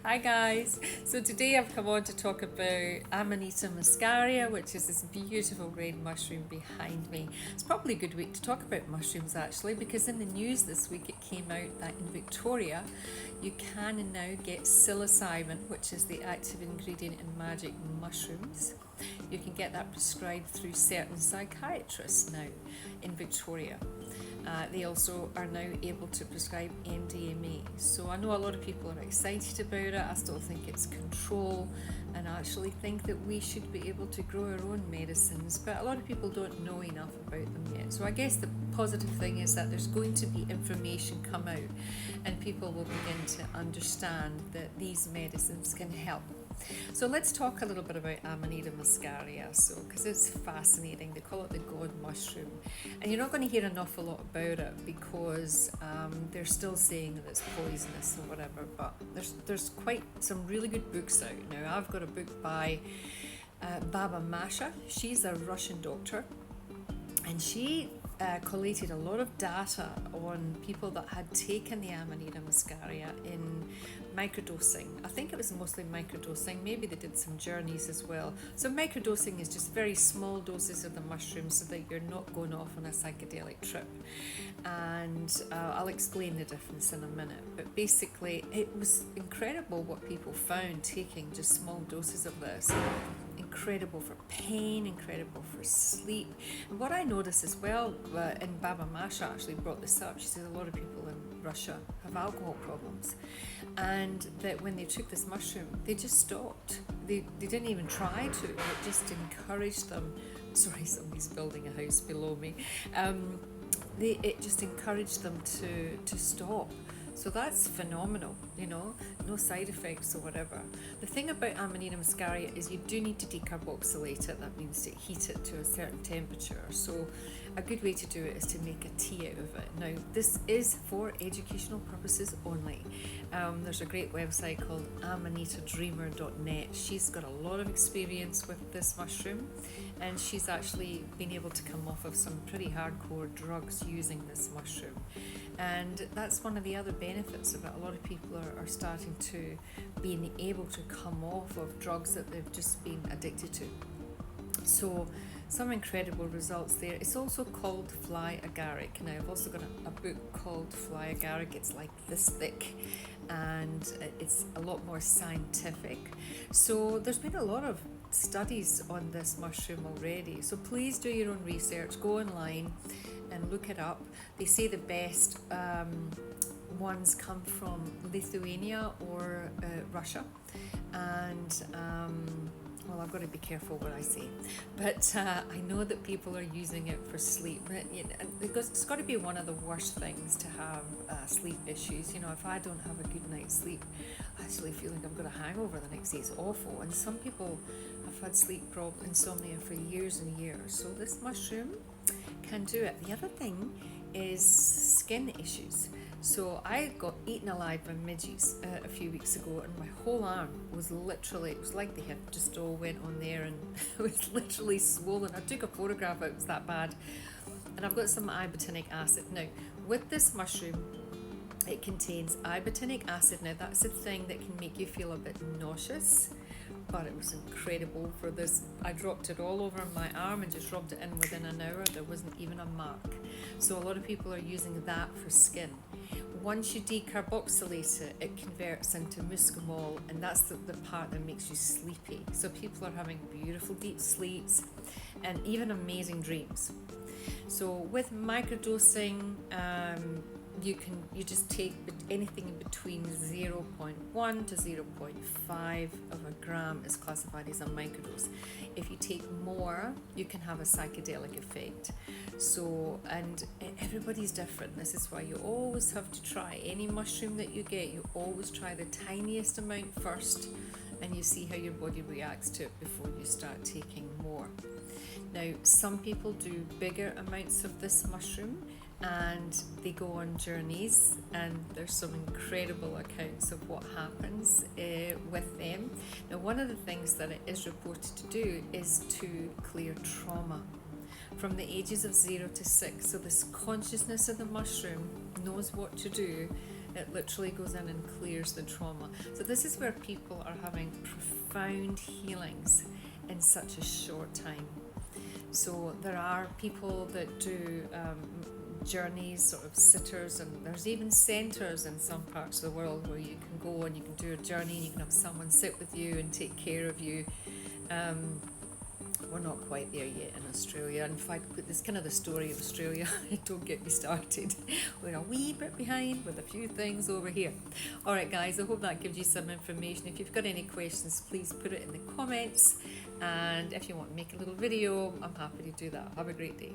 Hi guys! So today I've come on to talk about Amanita Muscaria, which is this beautiful red mushroom behind me. It's probably a good week to talk about mushrooms actually, because in the news this week it came out that in Victoria you can now get psilocybin, which is the active ingredient in magic mushrooms. You can get that prescribed through certain psychiatrists now in Victoria. They also are now able to prescribe MDMA. So I know a lot of people are excited about it. I still think it's control, and I actually think that we should be able to grow our own medicines, but a lot of people don't know enough about them yet. So I guess the positive thing is that there's going to be information come out and people will begin to understand that these medicines can help. So let's talk a little bit about Amanita muscaria, because it's fascinating. They call it the god mushroom, and you're not going to hear an awful lot about it because they're still saying that it's poisonous or whatever. But there's quite some really good books out now. I've got a book by Baba Masha. She's a Russian doctor, and she collated a lot of data on people that had taken the Amanita muscaria in microdosing. I think it was mostly microdosing. Maybe they did some journeys as well. So microdosing is just very small doses of the mushroom so that you're not going off on a psychedelic trip. And I'll explain the difference in a minute. But basically, it was incredible what people found taking just small doses of this. Incredible for pain, incredible for sleep. And what I noticed as well, and Baba Masha actually brought this up, she said a lot of people in Russia have alcohol problems, and that when they took this mushroom, they just stopped. They didn't even try to, it just encouraged them. Sorry, somebody's building a house below me. It just encouraged them to stop. So that's phenomenal, no side effects or whatever. The thing about Amanita muscaria is you do need to decarboxylate it. That means to heat it to a certain temperature. So a good way to do it is to make a tea out of it. Now, this is for educational purposes only. There's a great website called amanitadreamer.net. She's got a lot of experience with this mushroom, and she's actually been able to come off of some pretty hardcore drugs using this mushroom. And that's one of the other benefits of it. A lot of people are starting to being able to come off of drugs that they've just been addicted to. So some incredible results there. It's also called fly agaric. Now I've also got a book called Fly Agaric. It's like this thick and it's a lot more scientific. So there's been a lot of studies on this mushroom already. So please do your own research, go online and look it up. They say the best ones come from Lithuania or Russia, and well, I've got to be careful what I say, but I know that people are using it for sleep. Because it's got to be one of the worst things to have sleep issues. If I don't have a good night's sleep, I actually feel like I've got a hangover the next day. It's awful, and some people have had sleep problem insomnia for years and years. So this mushroom can do it. The other thing is skin issues. So I got eaten alive by midges a few weeks ago, and my whole arm was literally, it was like they had just all went on there, and it was literally swollen. I took a photograph, it was that bad. And I've got some ibotenic acid. Now, with this mushroom, it contains ibotenic acid. Now, that's the thing that can make you feel a bit nauseous, but it was incredible for this. I dropped it all over my arm and just rubbed it in within an hour. There wasn't even a mark. So a lot of people are using that for skin. Once you decarboxylate it, it converts into muscimol, and that's the part that makes you sleepy. So people are having beautiful deep sleeps and even amazing dreams. So with microdosing, you just take anything in between 0.1 to 0.5 of a gram is classified as a microdose. If you take more, you can have a psychedelic effect. So, and everybody's different. This is why you always have to try any mushroom that you get. You always try the tiniest amount first, and you see how your body reacts to it before you start taking more. Now, some people do bigger amounts of this mushroom, and they go on journeys, and there's some incredible accounts of what happens with them. Now, one of the things that it is reported to do is to clear trauma from the ages of 0 to 6. So this consciousness of the mushroom knows what to do It literally goes in and clears the trauma. So this is where people are having profound healings in such a short time. So there are people that do journeys, sort of sitters, and there's even centres in some parts of the world where you can go and you can do a journey and you can have someone sit with you and take care of you. We're not quite there yet in Australia. In fact, this is kind of the story of Australia. Don't get me started. We're a wee bit behind with a few things over here. All right, guys, I hope that gives you some information. If you've got any questions, please put it in the comments. And if you want to make a little video, I'm happy to do that. Have a great day.